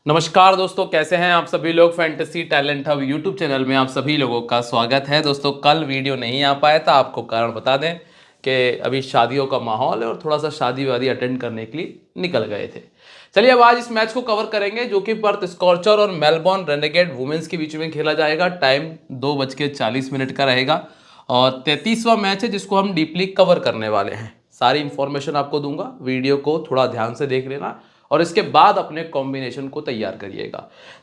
नमस्कार दोस्तों, कैसे हैं आप सभी लोग। Fantasy talent hub YouTube channel में आप सभी लोगों का स्वागत है। दोस्तों कल वीडियो नहीं आ पाया था, आपको कारण बता दें कि अभी शादियों का माहौल है और थोड़ा सा शादी वादी अटेंड करने के लिए निकल गए थे। चलिए अब आज इस मैच को कवर करेंगे जो कि पर्थ स्कॉर्चर और मेलबोर्न रेनेगेड वुमेन्स के बीच में खेला जाएगा। टाइम 2:40 का रहेगा और 33वां मैच है जिसको हम डीपली कवर करने वाले हैं। सारी इंफॉर्मेशन आपको दूंगा, वीडियो को थोड़ा ध्यान से देख लेना और इसके बाद अपने कॉम्बिनेशन को तैयार करिएगा।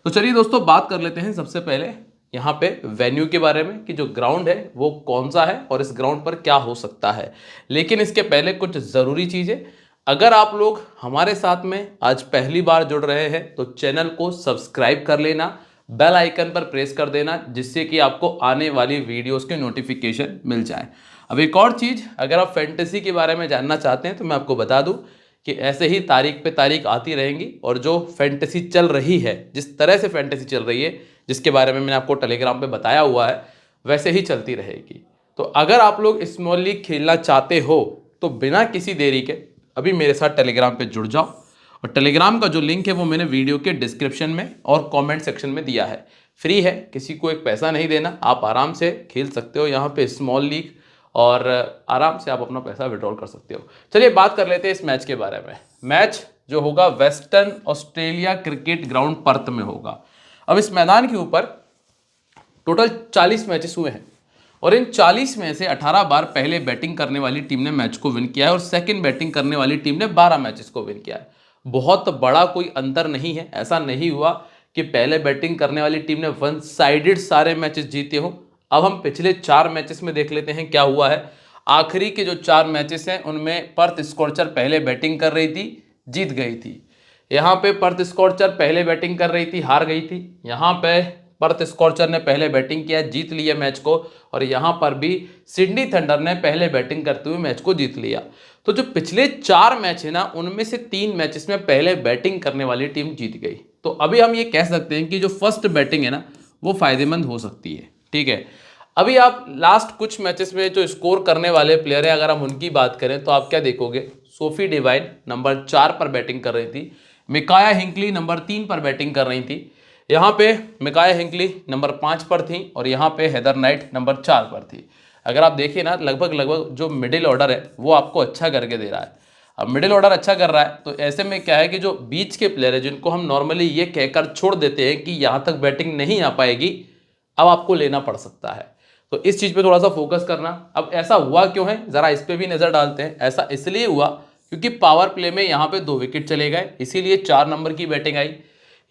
तो चलिए दोस्तों बात कर लेते हैं सबसे पहले यहाँ पे वेन्यू के बारे में कि जो ग्राउंड है वो कौन सा है और इस ग्राउंड पर क्या हो सकता है। लेकिन इसके पहले कुछ ज़रूरी चीज़ें, अगर आप लोग हमारे साथ में आज पहली बार जुड़ रहे हैं तो चैनल को सब्सक्राइब कर लेना, बेल आइकन पर प्रेस कर देना जिससे कि आपको आने वाली वीडियोस के नोटिफिकेशन मिल जाए। अब एक और चीज़, अगर आप फैंटेसी के बारे में जानना चाहते हैं तो मैं आपको बता दूं कि ऐसे ही तारीख पे तारीख आती रहेंगी और जो फैंटेसी चल रही है, जिस तरह से फैंटेसी चल रही है, जिसके बारे में मैंने आपको टेलीग्राम पे बताया हुआ है, वैसे ही चलती रहेगी। तो अगर आप लोग स्मॉल लीग खेलना चाहते हो तो बिना किसी देरी के अभी मेरे साथ टेलीग्राम पे जुड़ जाओ और टेलीग्राम का जो लिंक है वो मैंने वीडियो के डिस्क्रिप्शन में और कमेंट सेक्शन में दिया है। फ्री है, किसी को एक पैसा नहीं देना, आप आराम से खेल सकते हो यहाँ पे स्मॉल लीग और आराम से आप अपना पैसा विड्रॉल कर सकते हो। चलिए बात कर लेते हैं इस मैच के बारे में। मैच जो होगा western Australia cricket ground Perth में होगा। अब इस मैदान के ऊपर टोटल 40 मैचेस हुए हैं और इन 40 में से 18 बार पहले बैटिंग करने वाली टीम ने मैच को विन किया है और सेकंड बैटिंग करने वाली टीम ने 12 मैचेस को विन किया है। बहुत बड़ा कोई अंतर नहीं है, ऐसा नहीं हुआ कि पहले बैटिंग करने वाली टीम ने वन साइडेड सारे मैचेस जीते हो। अब हम पिछले 4 मैचेस में देख लेते हैं क्या हुआ है। आखिरी के जो 4 मैचेस हैं उनमें पर्थ स्कॉर्चर पहले बैटिंग कर रही थी, जीत गई थी। यहाँ पे पर्थ स्कॉर्चर पहले बैटिंग कर रही थी, हार गई थी। यहाँ पे पर्थ स्कॉर्चर ने पहले बैटिंग किया, जीत लिया मैच को। और यहाँ पर भी सिडनी थंडर ने पहले बैटिंग करते हुए मैच को जीत लिया। तो जो पिछले 4 मैच है ना, उनमें से 3 मैचेस में पहले बैटिंग करने वाली टीम जीत गई। तो अभी हम ये कह सकते हैं कि जो फर्स्ट बैटिंग है ना वो फायदेमंद हो सकती है। ठीक है, अभी आप लास्ट कुछ मैचेस में जो स्कोर करने वाले प्लेयर हैं अगर हम उनकी बात करें तो आप क्या देखोगे। सोफी डिवाइन नंबर 4 पर बैटिंग कर रही थी, मिकाया हिंकली नंबर 3 पर बैटिंग कर रही थी। यहाँ पे मिकाया हिंकली नंबर 5 पर थी और यहाँ पे हेदर नाइट नंबर 4 पर थी। अगर आप देखिए ना, लगभग जो मिडिल ऑर्डर है वो आपको अच्छा करके दे रहा है। अब मिडिल ऑर्डर अच्छा कर रहा है तो ऐसे में क्या है कि जो बीच के प्लेयर है जिनको हम नॉर्मली ये कहकर छोड़ देते हैं कि यहाँ तक बैटिंग नहीं आ पाएगी, अब आपको लेना पड़ सकता है। तो इस चीज़ पे थोड़ा सा फोकस करना। अब ऐसा हुआ क्यों है, ज़रा इस पे भी नज़र डालते हैं। ऐसा इसलिए हुआ क्योंकि पावर प्ले में यहाँ पे 2 विकेट चले गए, इसीलिए 4 नंबर की बैटिंग आई।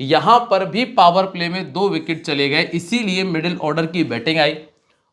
यहाँ पर भी पावर प्ले में 2 विकेट चले गए, इसीलिए मिडिल ऑर्डर की बैटिंग आई।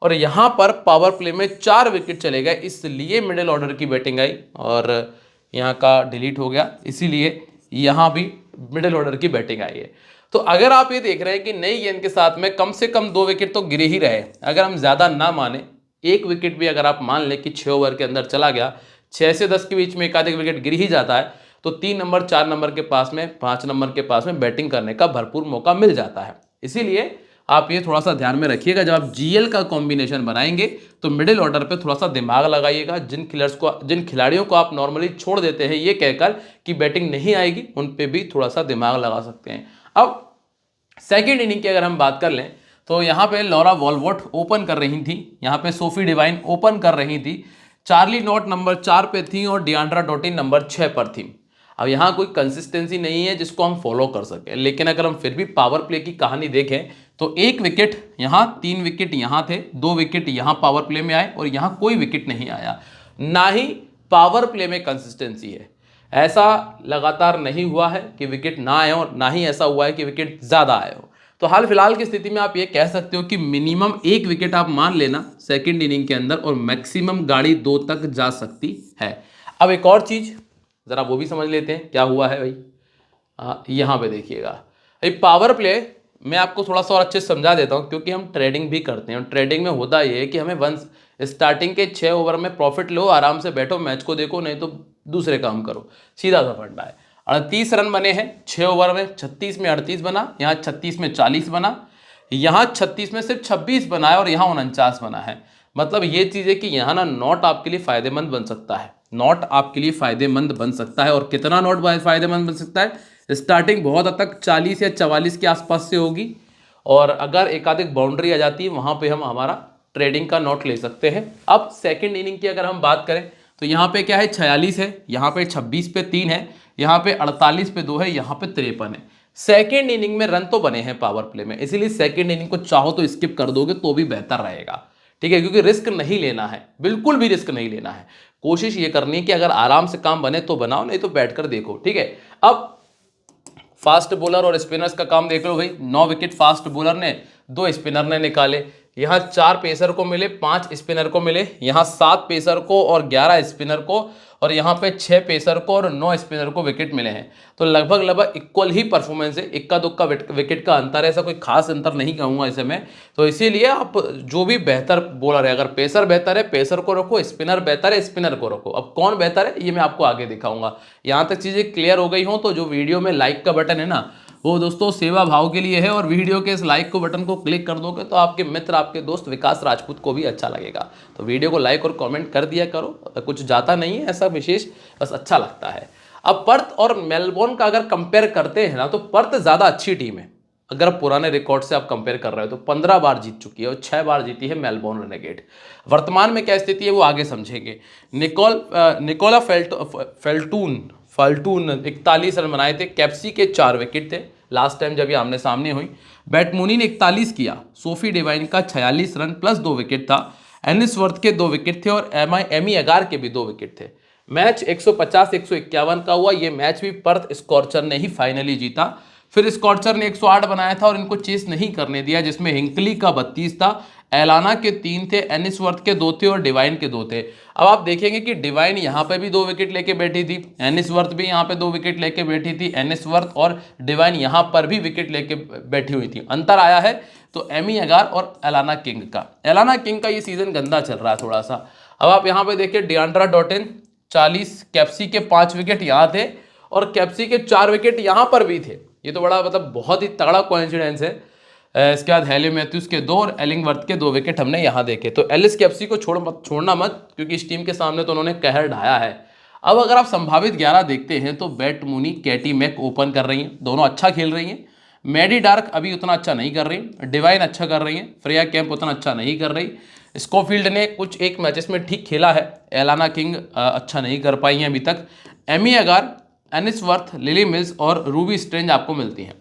और यहाँ पर पावर प्ले में 4 विकेट चले गए, इसलिए मिडिल ऑर्डर की बैटिंग आई। और यहाँ का डिलीट हो गया, इसीलिए यहाँ भी मिडिल ऑर्डर की बैटिंग आई है। तो अगर आप ये देख रहे हैं कि नई गेंद के साथ में कम से कम 2 विकेट तो गिरे ही रहे। अगर हम ज़्यादा ना माने, 1 विकेट भी अगर आप मान लें कि 6 ओवर के अंदर चला गया, 6 से 10 के बीच में एक आध विकेट गिर ही जाता है, तो 3 नंबर 4 नंबर के पास में 5 नंबर के पास में बैटिंग करने का भरपूर मौका मिल जाता है। इसीलिए आप ये थोड़ा सा ध्यान में रखिएगा, जब आप जीएल का कॉम्बिनेशन बनाएंगे तो मिडिल ऑर्डर पे थोड़ा सा दिमाग लगाइएगा। जिन खिलाड़ियों को आप नॉर्मली छोड़ देते हैं ये कहकर कि बैटिंग नहीं आएगी, उन पे भी थोड़ा सा दिमाग लगा सकते हैं। अब सेकेंड इनिंग की अगर हम बात कर लें तो यहाँ पे लॉरा वॉलवॉट ओपन कर रही थी, यहाँ पे सोफी डिवाइन ओपन कर रही थी, चार्ली नॉट नंबर 4 पे थी और डियांड्रा डॉटिन नंबर 6 पर थी। अब यहाँ कोई कंसिस्टेंसी नहीं है जिसको हम फॉलो कर सकें, लेकिन अगर हम फिर भी पावर प्ले की कहानी देखें तो 1 विकेट यहाँ, 3 विकेट यहाँ थे, 2 विकेट यहाँ पावर प्ले में आए और यहाँ कोई विकेट नहीं आया। ना ही पावर प्ले में कंसिस्टेंसी है, ऐसा लगातार नहीं हुआ है कि विकेट ना आए और ना ही ऐसा हुआ है कि विकेट ज़्यादा आए हो। तो हाल फिलहाल की स्थिति में आप ये कह सकते हो कि मिनिमम 1 विकेट आप मान लेना सेकंड इनिंग के अंदर और मैक्सिमम गाड़ी 2 तक जा सकती है। अब एक और चीज़ ज़रा वो भी समझ लेते हैं क्या हुआ है भाई। यहाँ पे देखिएगा भाई, पावर प्ले मैं आपको थोड़ा सा और अच्छे से समझा देता हूँ क्योंकि हम ट्रेडिंग भी करते हैं। ट्रेडिंग में होता ये है कि हमें वंस स्टार्टिंग के 6 ओवर में प्रॉफिट लो, आराम से बैठो, मैच को देखो, नहीं तो दूसरे काम करो, सीधा सा फंडा है। 38 रन बने हैं 6 ओवर में, 36 में 38 बना, यहाँ 36 में 40 बना, यहाँ 36 में सिर्फ 26 बना है और यहाँ 49 बना है। मतलब ये चीज़ है कि यहाँ ना नॉट आपके लिए फ़ायदेमंद बन सकता है, नॉट आपके लिए फ़ायदेमंद बन सकता है। और कितना नॉट फ़ायदेमंद बन सकता है, स्टार्टिंग बहुत हद तक 40 या 44 के आसपास से होगी, और अगर एक आध एक बाउंड्री आ जाती है वहाँ पे हम हमारा ट्रेडिंग का नोट ले सकते हैं। अब सेकंड इनिंग की अगर हम बात करें तो यहाँ पे क्या है, 46 है, यहाँ पे 26 पे 3 है, यहाँ पे 48 पे 2 है, यहाँ पे 53 है। सेकंड इनिंग में रन तो बने हैं पावर प्ले में, इसीलिए सेकंड इनिंग को चाहो तो स्किप कर दोगे तो भी बेहतर रहेगा, ठीक है, क्योंकि रिस्क नहीं लेना है, बिल्कुल भी रिस्क नहीं लेना है। कोशिश ये करनी है कि अगर आराम से काम बने तो बनाओ, नहीं तो बैठकर देखो, ठीक है। अब फास्ट बॉलर और स्पिनर्स का काम देख लो भाई। 9 विकेट फास्ट बॉलर ने, 2 स्पिनर ने निकाले। यहाँ 4 पेसर को मिले, 5 स्पिनर को मिले, यहाँ 7 पेसर को और 11 स्पिनर को, और यहाँ पे 6 पेसर को और 9 स्पिनर को विकेट मिले हैं। तो लगभग लगभग इक्वल ही परफॉर्मेंस है, इक्का दुक्का विकेट का अंतर है, ऐसा कोई खास अंतर नहीं कहूँगा इसे मैं। तो इसीलिए आप जो भी बेहतर बॉलर है, अगर पेसर बेहतर है पेसर को रखो, स्पिनर बेहतर है स्पिनर को रखो। अब कौन बेहतर है ये मैं आपको आगे दिखाऊंगा। यहाँ तक चीज़ें क्लियर हो गई हों तो जो वीडियो में लाइक का बटन है ना, वो दोस्तों सेवा भाव के लिए है, और वीडियो के इस लाइक को बटन को क्लिक कर दोगे तो आपके मित्र, आपके दोस्त विकास राजपूत को भी अच्छा लगेगा। तो वीडियो को लाइक और कमेंट कर दिया करो, कुछ जाता नहीं है ऐसा विशेष, बस अच्छा लगता है। अब पर्थ और मेलबोर्न का अगर कंपेयर करते हैं ना, तो पर्थ ज़्यादा अच्छी टीम है। अगर पुराने रिकॉर्ड से आप कंपेयर कर रहे हो तो 15 बार जीत चुकी है और 6 बार जीती है मेलबोर्न रेनेगेड। वर्तमान में क्या स्थिति है वो आगे समझेंगे। निकोला फाल्टून 41 रन बनाए थे, कैप्सी के 4 विकेट थे लास्ट टाइम जब ये आमने सामने हुई। बैटमूनी ने 41 किया, सोफी डिवाइन का 46 रन प्लस 2 विकेट था, एनिसवर्थ के 2 विकेट थे और एमी अगार के भी 2 विकेट थे। मैच 150-151 का हुआ। ये मैच भी पर्थ स्कॉर्चर ने ही फाइनली जीता। फिर स्कॉर्चर ने 108 बनाया था और इनको चेस नहीं करने दिया, जिसमें हिंकली का 32 था, एलाना के 3 थे, एनिसवर्थ के 2 थे और डिवाइन के 2 थे। अब आप देखेंगे कि डिवाइन यहाँ पे भी 2 विकेट लेके बैठी थी, एनिसवर्थ भी यहाँ पे 2 विकेट लेके बैठी थी, एनिसवर्थ और डिवाइन यहाँ पर भी विकेट लेके बैठी हुई थी। अंतर आया है तो एमी अगार और एलाना किंग का। एलाना किंग का ये सीजन गंदा चल रहा है थोड़ा सा। अब आप यहाँ पे देखिए, डियांड्रा डॉटिन 40, कैप्सी के 5 विकेट यहाँ थे और कैप्सी के 4 विकेट यहाँ पर भी थे। ये तो बड़ा मतलब बहुत ही तगड़ा कोइंसिडेंस है। इसके बाद हैली मैथ्यूज के 2 और एलिंगवर्थ के 2 विकेट हमने यहाँ देखे। तो एलिस कैप्सी को छोड़ना मत, क्योंकि इस टीम के सामने तो उन्होंने कहर ढाया है। अब अगर आप संभावित 11 देखते हैं तो Beth Mooney, Katie Mack open कर रही हैं, दोनों अच्छा खेल रही हैं। मैडी डार्क अभी उतना अच्छा नहीं कर रही, डिवाइन अच्छा कर रही हैं, फ्रेया कैंप उतना अच्छा नहीं कर रही, स्कोफील्ड ने कुछ एक मैचेस में ठीक खेला है, एलाना किंग अच्छा नहीं कर पाई हैं अभी तक। एमी अगार, एनिसवर्थ, लिली मिल्स और रूबी स्ट्रेंज आपको मिलती हैं।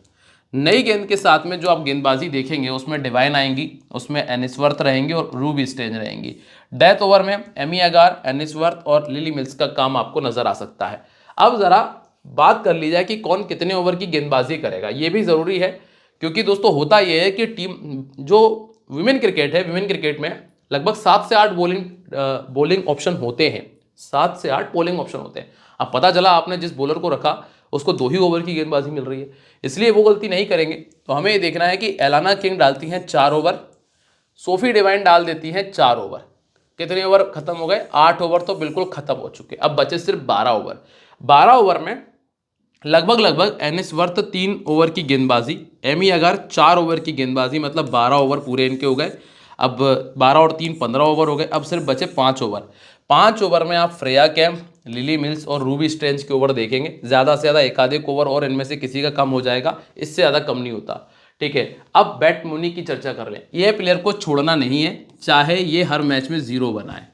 नई गेंद के साथ में जो आप गेंदबाजी देखेंगे उसमें डिवाइन आएंगी, उसमें एनिसवर्थ रहेंगी और रूबी स्ट्रेंज रहेंगी। डेथ ओवर में एमी अगार, एनिसवर्थ और लिली मिल्स का काम आपको नजर आ सकता है। अब जरा बात कर ली जाए कि कौन कितने ओवर की गेंदबाजी करेगा, ये भी जरूरी है, क्योंकि दोस्तों होता यह है कि टीम जो विमेन क्रिकेट है, विमेन क्रिकेट में लगभग 7 से 8 बॉलिंग ऑप्शन होते हैं, 7 से 8 बॉलिंग ऑप्शन होते हैं। अब पता चला आपने जिस बॉलर को रखा उसको 2 ही ओवर की गेंदबाजी मिल रही है, इसलिए वो गलती नहीं करेंगे। तो हमें ये देखना है कि एलाना किंग डालती हैं 4 ओवर, सोफी डिवाइन डाल देती हैं 4 ओवर। कितने ओवर खत्म हो गए? 8 ओवर तो बिल्कुल खत्म हो चुके। अब बचे सिर्फ 12 ओवर। 12 ओवर में लगभग एनिसवर्थ 3 ओवर की गेंदबाजी, एमी अगर 4 ओवर की गेंदबाजी, मतलब 12 ओवर पूरे इनके हो गए। अब 12 और 3 15 ओवर हो गए। अब सिर्फ बचे 5 ओवर। 5 ओवर में आप फ्रेया कैंप, लिली मिल्स और रूबी स्ट्रेंज के ओवर देखेंगे। ज़्यादा से ज़्यादा एक आधे ओवर और इनमें से किसी का कम हो जाएगा, इससे ज़्यादा कम नहीं होता, ठीक है। अब बैट मूनी की चर्चा कर लें। यह प्लेयर को छोड़ना नहीं है, चाहे ये हर मैच में 0 बनाए,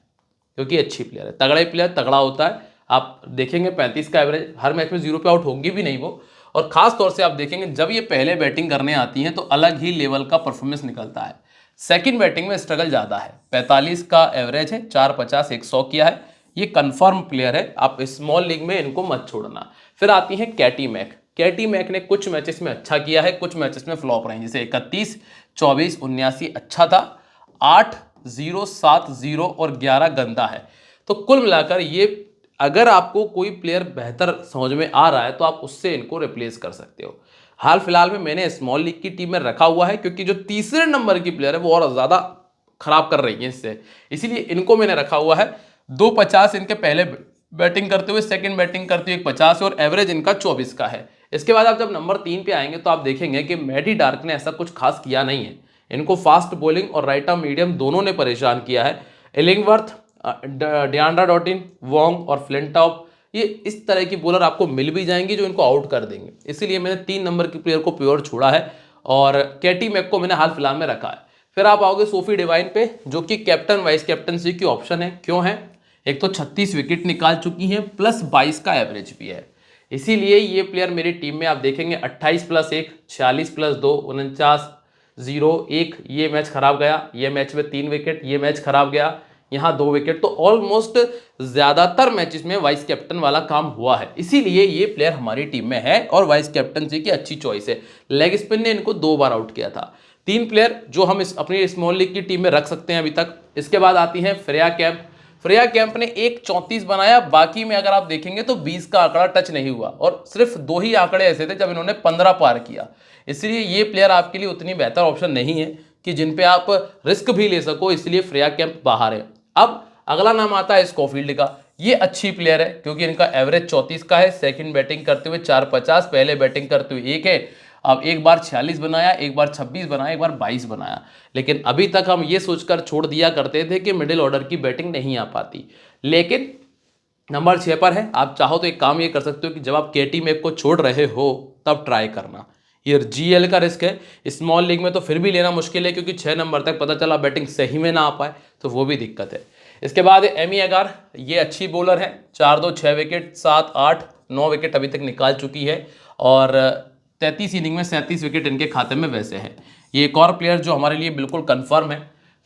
क्योंकि अच्छी प्लेयर है, तगड़ा प्लेयर तगड़ा होता है। आप देखेंगे 35 का एवरेज, हर मैच में 0 पे आउट होंगी भी नहीं वो। और खास तौर से आप देखेंगे जब ये पहले बैटिंग करने आती हैं तो अलग ही लेवल का परफॉर्मेंस निकलता है। सेकंड बैटिंग में स्ट्रगल ज़्यादा है, 45 का एवरेज है, 450 100 किया है। ये कंफर्म प्लेयर है, आप स्मॉल लीग में इनको मत छोड़ना। फिर आती है कैटी मैक। कैटी मैक ने कुछ मैचेस में अच्छा किया है, कुछ मैचेस में फ्लॉप रहे, जैसे 31, 24, 79 अच्छा था, 8, 0, 7, 0 और 11 गंदा है। तो कुल मिलाकर ये, अगर आपको कोई प्लेयर बेहतर समझ में आ रहा है तो आप उससे इनको रिप्लेस कर सकते हो। हाल फिलहाल में मैंने स्मॉल लीग की टीम में रखा हुआ है, क्योंकि जो तीसरे नंबर की प्लेयर है वो और ज़्यादा खराब कर रही है इससे, इसीलिए इनको मैंने रखा हुआ है। 250 इनके पहले बैटिंग करते हुए, सेकंड बैटिंग करते हुए 50 और एवरेज इनका 24 का है। इसके बाद आप जब नंबर 3 पे आएंगे तो आप देखेंगे कि मैडी डार्क ने ऐसा कुछ खास किया नहीं है। इनको फास्ट बॉलिंग और राइट आर्म मीडियम दोनों ने परेशान किया है। इलिंगवर्थ, डियांड्रा डॉटिन, वोंग और फ्लिंटॉप, ये इस तरह की बॉलर आपको मिल भी जाएंगे जो इनको आउट कर देंगे, इसीलिए मैंने 3 नंबर के प्लेयर को प्योर छोड़ा है और केटी मैक को मैंने हाल फिलहाल में रखा है। फिर आप आओगे सोफी डिवाइन पे, जो कि कैप्टन वाइस कैप्टनसी की ऑप्शन है। क्यों है? एक तो 36 विकेट निकाल चुकी हैं प्लस 22 का एवरेज भी है, इसीलिए ये प्लेयर मेरी टीम में आप देखेंगे 28+1, 46+2, 49-0, 1 ये मैच खराब गया, ये मैच में 3 विकेट, ये मैच खराब गया, यहाँ 2 विकेट, तो ऑलमोस्ट ज्यादातर मैचेस में वाइस कैप्टन वाला काम हुआ है, इसीलिए ये प्लेयर हमारी टीम में है और वाइस कैप्टनसी की अच्छी चॉइस है। लेग स्पिन ने इनको 2 बार आउट किया था। 3 प्लेयर जो हम अपनी स्मॉल लीग की टीम में रख सकते हैं अभी तक। इसके बाद आती हैं फ्रेया कैंप। फ्रेया कैंप ने 1.34 बनाया, बाकी में अगर आप देखेंगे तो 20 का आंकड़ा टच नहीं हुआ और सिर्फ 2 ही आंकड़े ऐसे थे जब इन्होंने 15 पार किया, इसलिए ये प्लेयर आपके लिए उतनी बेहतर ऑप्शन नहीं है कि जिन पे आप रिस्क भी ले सको, इसलिए फ्रेया कैंप बाहर है। अब अगला नाम आता है स्कॉफील्ड का। ये अच्छी प्लेयर है क्योंकि इनका एवरेज 34 का है, सेकंड बैटिंग करते हुए 4.50, पहले बैटिंग करते हुए 1 है। अब एक बार 46 बनाया, एक बार 26 बनाया, एक बार 22 बनाया, लेकिन अभी तक हम ये सोचकर छोड़ दिया करते थे कि मिडिल ऑर्डर की बैटिंग नहीं आ पाती, लेकिन नंबर 6 पर है। आप चाहो तो एक काम ये कर सकते हो कि जब आप केटी मैक को छोड़ रहे हो तब ट्राई करना, ये जीएल का रिस्क है। स्मॉल लीग में तो फिर भी लेना मुश्किल है क्योंकि 6 नंबर तक पता चला बैटिंग सही में ना आ पाए तो वो भी दिक्कत है। इसके बाद एमी अगार, ये अच्छी बॉलर है, 4-2 6 विकेट, 7-8 9 विकेट अभी तक निकाल चुकी है और 33 इनिंग में 37 विकेट इनके खाते में वैसे हैं। ये एक और प्लेयर जो हमारे लिए बिल्कुल कंफर्म है।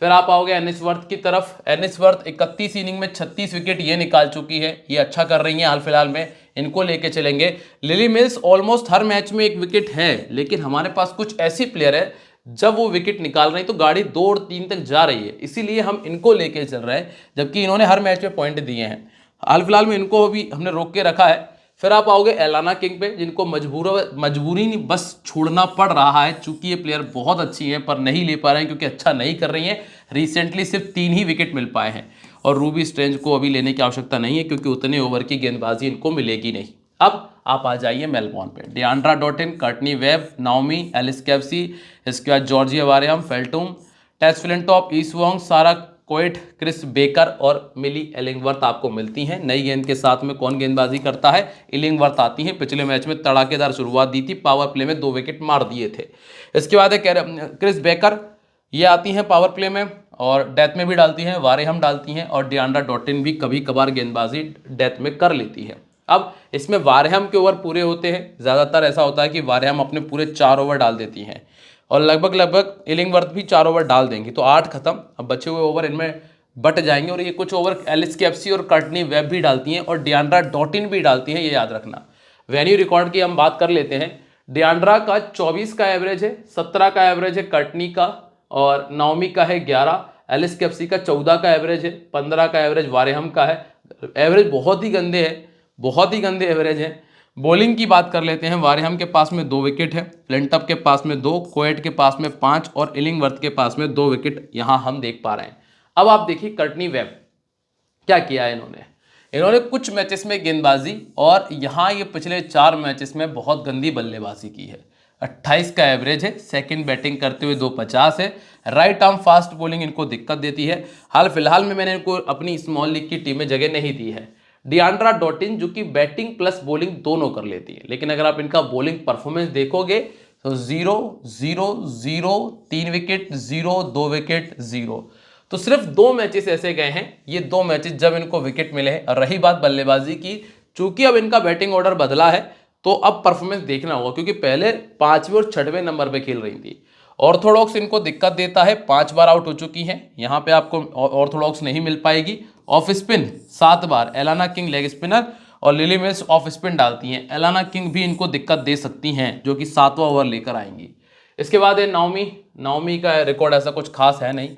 फिर आप आओगे एनिस वर्थ की तरफ। एनिस वर्थ 31 इनिंग में 36 विकेट ये निकाल चुकी है, ये अच्छा कर रही है हाल फिलहाल में, इनको लेके चलेंगे। लिली मिल्स ऑलमोस्ट हर मैच में 1 विकेट है, लेकिन हमारे पास कुछ ऐसी प्लेयर है जब वो विकेट निकाल रही तो गाड़ी 2 और 3 तक जा रही है, इसीलिए हम इनको लेके चल रहे हैं, जबकि इन्होंने हर मैच में पॉइंट दिए हैं। हाल फिलहाल में इनको भी हमने रोक के रखा है। फिर आप आओगे एलाना किंग पे, जिनको मजबूरी नहीं बस छोड़ना पड़ रहा है, चूंकि ये प्लेयर बहुत अच्छी हैं पर नहीं ले पा रहे हैं क्योंकि अच्छा नहीं कर रही हैं। रिसेंटली सिर्फ 3 ही विकेट मिल पाए हैं और रूबी स्ट्रेंज को अभी लेने की आवश्यकता नहीं है क्योंकि उतने ओवर की गेंदबाजी इनको मिलेगी नहीं। अब आप आ जाइए मेलबॉर्न पे। Deandra Dottin, Courtney Webb, Naomi, Alice Capsey, इसके बाद जॉर्जिया वारेहम, फेल्टूम, टेस फ्लिंटॉप, ईसवॉन्ग, सारा कोएट, क्रिस बेकर और मिली एलिंगवर्थ आपको मिलती हैं। नई गेंद के साथ में कौन गेंदबाजी करता है? इलिंगवर्थ आती हैं। पिछले मैच में तड़ाकेदार शुरुआत दी थी, पावर प्ले में 2 विकेट मार दिए थे। इसके बाद है क्रिस बेकर, ये आती हैं पावर प्ले में और डेथ में भी डालती हैं, वारेहम डालती हैं और डियांड्रा डॉटिन भी कभी कभार गेंदबाजी डेथ में कर लेती है। अब इसमें वारेहम के ओवर पूरे होते हैं, ज़्यादातर ऐसा होता है कि वारेहम अपने पूरे 4 ओवर डाल देती हैं और लगभग इलिंगवर्थ भी 4 ओवर डाल देंगी, तो 8 खत्म। अब बचे हुए ओवर इनमें बट जाएंगे और ये कुछ ओवर एलिस कैप्सी और कर्टनी वेब भी डालती हैं और डियांड्रा डॉटिन भी डालती हैं, ये याद रखना। वेन्यू रिकॉर्ड की हम बात कर लेते हैं। डियांड्रा का 24 का एवरेज है, 17 का एवरेज है कर्टनी का और नाओमी का है 11, एलिस कैप्सी का 14 का एवरेज है, 15 का एवरेज वारेहम का है। एवरेज बहुत ही गंदे है, बहुत ही गंदे एवरेज है। बॉलिंग की बात कर लेते हैं। वारेहम के पास में 2 विकेट है, फ्लिंटअप के पास में 2, कोएट के पास में 5 और इलिंगवर्थ के पास में 2 विकेट यहां हम देख पा रहे हैं। अब आप देखिए कर्टनी वेब क्या किया है इन्होंने कुछ मैचेस में गेंदबाजी और यहां ये पिछले 4 मैचेस में बहुत गंदी बल्लेबाजी की है। 28 का एवरेज है, सेकंड बैटिंग करते हुए 2.50 है। राइट आर्म फास्ट बॉलिंग इनको दिक्कत देती है। हाल फिलहाल में मैंने इनको अपनी स्मॉल लीग की टीम में जगह नहीं दी है। डियांड्रा डॉटिन जो कि बैटिंग प्लस बॉलिंग दोनों कर लेती है, लेकिन अगर आप इनका बॉलिंग परफॉर्मेंस देखोगे तो 0 0 0, 3 विकेट 0, 2 विकेट 0, तो सिर्फ 2 मैचेस ऐसे गए हैं, ये 2 मैचेस जब इनको विकेट मिले हैं। और रही बात बल्लेबाजी की, चूंकि अब इनका बैटिंग ऑर्डर बदला है तो अब परफॉर्मेंस देखना होगा क्योंकि पहले 5वें और 6वें नंबर पे खेल रही थी। ऑर्थोडॉक्स इनको दिक्कत देता है, 5 बार आउट हो चुकी हैं, यहाँ पे आपको ऑर्थोडॉक्स नहीं मिल पाएगी। ऑफ स्पिन 7 बार, एलाना किंग लेग स्पिनर और लिली मिल्स ऑफ स्पिन डालती हैं। एलाना किंग भी इनको दिक्कत दे सकती हैं जो कि 7वां ओवर लेकर आएंगी। इसके बाद है नाओमी का रिकॉर्ड ऐसा कुछ खास है नहीं।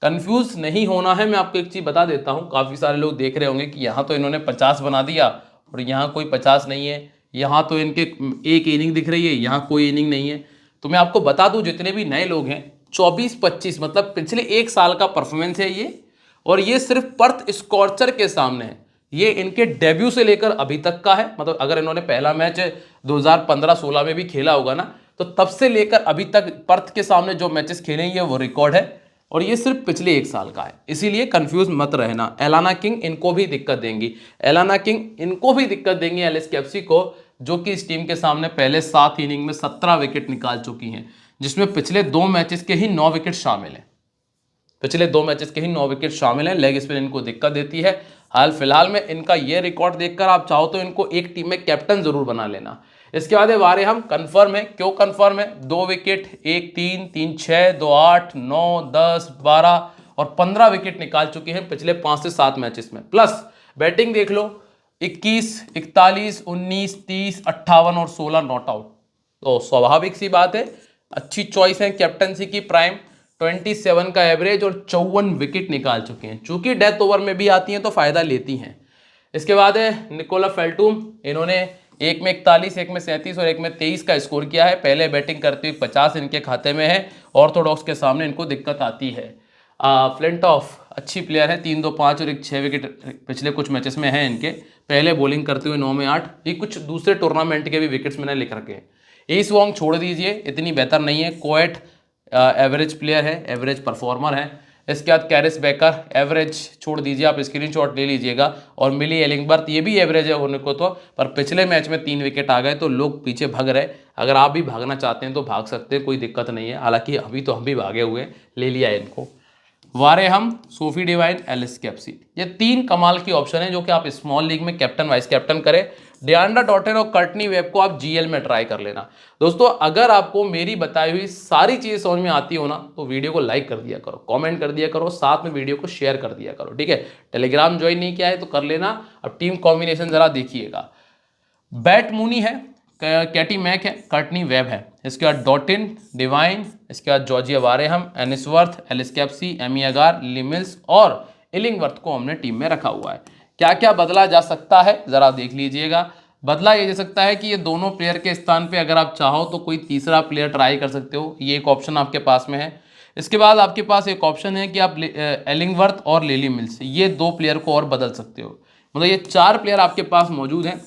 कंफ्यूज नहीं होना है, मैं आपको एक चीज़ बता देता हूँ, काफ़ी सारे लोग देख रहे होंगे कि यहाँ तो इन्होंने 50 बना दिया और यहाँ कोई 50 नहीं है, यहाँ तो इनके एक इनिंग दिख रही है, यहाँ कोई इनिंग नहीं है। तो मैं आपको बता दूं जितने भी नए लोग हैं 24-25 मतलब पिछले 1 साल का परफॉर्मेंस है ये, और ये सिर्फ पर्थ स्कॉर्चर के सामने है। ये इनके डेब्यू से लेकर अभी तक का है, मतलब अगर इन्होंने पहला मैच 2015-16 में भी खेला होगा ना, तो तब से लेकर अभी तक पर्थ के सामने जो मैचेस खेले हैं ये वो रिकॉर्ड है। और ये सिर्फ पिछले 1 साल का है, इसीलिए कंफ्यूज मत रहना। एलाना किंग इनको भी दिक्कत देंगी, एलाना किंग इनको भी दिक्कत देंगी एलएसकेएफसी को, जो कि इस टीम के सामने पहले 7 इनिंग में 17 विकेट निकाल चुकी हैं, जिसमें पिछले 2 मैचेस के ही 9 विकेट शामिल हैं। पिछले 2 मैचेस के ही 9 विकेट शामिल हैं। लेग स्पिन इनको दिक्कत देती है। हाल फिलहाल में इनका ये रिकॉर्ड देखकर आप चाहो तो इनको एक टीम में कैप्टन जरूर बना लेना। इसके बाद वारे हम कंफर्म है। क्यों कंफर्म है? 2 विकेट, 1-3, 3-6, 2-8, 9, 10, 12 और 15 विकेट निकाल चुके हैं पिछले 5 से 7 मैचेस में। प्लस बैटिंग देख लो, 21, 41, 19, 30, 58 और 16 नॉट आउट। तो स्वाभाविक सी बात है, अच्छी चॉइस है कैप्टनसी की। प्राइम 27 का एवरेज और 54 विकेट निकाल चुके हैं। चूंकि डेथ ओवर में भी आती हैं तो फायदा लेती हैं। इसके बाद है निकोला फेल्टूम, इन्होंने एक में 41, एक में 37 और एक में 23 का स्कोर किया है। पहले बैटिंग करते हुए 50 इनके खाते में है। ऑर्थोडॉक्स के सामने इनको दिक्कत आती है। फ्लिंटॉफ अच्छी प्लेयर है, 3-2-5 और एक 6 विकेट पिछले कुछ मैचेस में है इनके। पहले बॉलिंग करते हुए 9 में 8, ये कुछ दूसरे टूर्नामेंट के भी विकेट्स मैंने लिख रखे हैं। ईस वॉन्ग छोड़ दीजिए, इतनी बेहतर नहीं है। कोएट एवरेज प्लेयर है, एवरेज परफॉर्मर है। इसके बाद कैरिस बेकर एवरेज छोड़ दीजिए, आप स्क्रीनशॉट ले लीजिएगा। और मिली एलिंगबर्थ ये भी एवरेज है होने को तो, पर पिछले मैच में 3 विकेट आ गए तो लोग पीछे भाग रहे। अगर आप भी भागना चाहते हैं तो भाग सकते हैं, कोई दिक्कत नहीं है। हालांकि अभी तो हम भी भागे हुए, ले लिया है इनको। वारे हम, सोफी डिवाइन, एलएसकेएफसी, ये 3 कमाल की ऑप्शन है जो कि आप स्मॉल लीग में कैप्टन वाइस कैप्टन करें। डियांड्रा डॉटेन और कर्टनी वेब को आप जीएल में ट्राई कर लेना। दोस्तों अगर आपको मेरी बताई हुई सारी चीजें समझ में आती हो ना तो वीडियो को लाइक कर दिया करो, कमेंट कर दिया करो, साथ में वीडियो को शेयर कर दिया करो, ठीक है। टेलीग्राम ज्वाइन नहीं किया है तो कर लेना। अब टीम कॉम्बिनेशन जरा देखिएगा। बैट मूनी है, कैटी मैक है, कर्टनी वेब है, इसके बाद डॉटिन, डिवाइन, इसके बाद जॉर्जिया वारेहम, एनिसवर्थ, एलएसकेएफसी, एमी अगार, लिमिल्स और इलिंगवर्थ को हमने टीम में रखा हुआ है। क्या क्या बदला जा सकता है जरा देख लीजिएगा। बदला ये जा सकता है कि ये दोनों प्लेयर के स्थान पे अगर आप चाहो तो कोई तीसरा प्लेयर ट्राई कर सकते हो, ये एक ऑप्शन आपके पास में है। इसके बाद आपके पास एक ऑप्शन है कि आप एलिंगवर्थ और लेली मिल्स, ये 2 प्लेयर को और बदल सकते हो। मतलब ये 4 प्लेयर आपके पास मौजूद हैं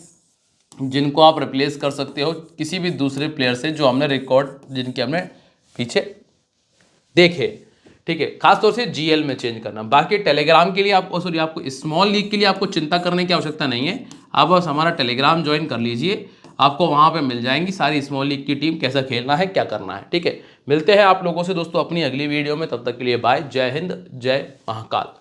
जिनको आप रिप्लेस कर सकते हो किसी भी दूसरे प्लेयर से जो हमने रिकॉर्ड जिनके हमने पीछे देखे, ठीक है। खासतौर से जीएल में चेंज करना। बाकी टेलीग्राम के लिए आपको आपको स्मॉल लीग के लिए आपको चिंता करने की आवश्यकता नहीं है। आप बस हमारा टेलीग्राम ज्वाइन कर लीजिए, आपको वहां पे मिल जाएंगी सारी स्मॉल लीग की टीम, कैसा खेलना है, क्या करना है, ठीक है। मिलते हैं आप लोगों से दोस्तों अपनी अगली वीडियो में, तब तक के लिए बाय। जय हिंद, जय महाकाल।